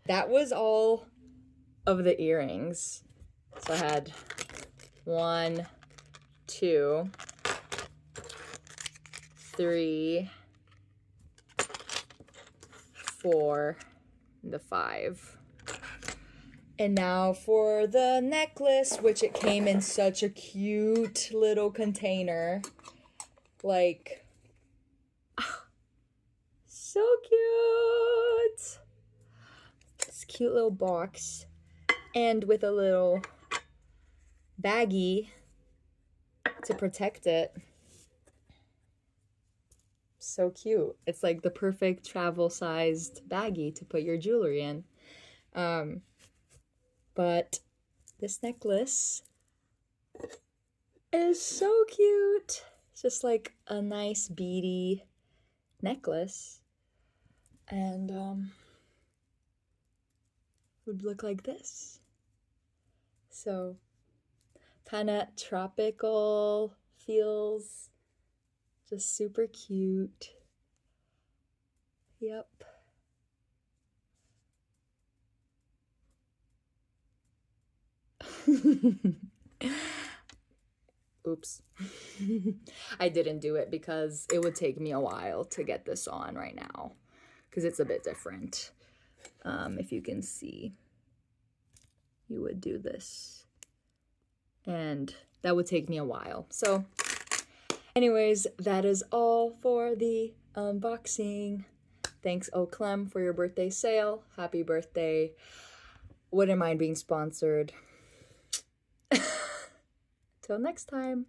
That was all of the earrings. So I had 1, 2, 3, 4, and the 5. And now for the necklace, which it came in such a cute little container. Like, so cute. This cute little box. And with a little baggie to protect it. So cute. It's like the perfect travel-sized baggie to put your jewelry in. But this necklace is so cute. It's just like a nice beady necklace. And would look like this. So kind of tropical feels, just super cute. Yep. Oops. I didn't do it because it would take me a while to get this on right now because it's a bit different. If you can see, you would do this and that would take me a while. So anyways, that is all for the unboxing. Thanks, Au Clem, for your birthday sale. Happy birthday. Wouldn't mind being sponsored. Till next time.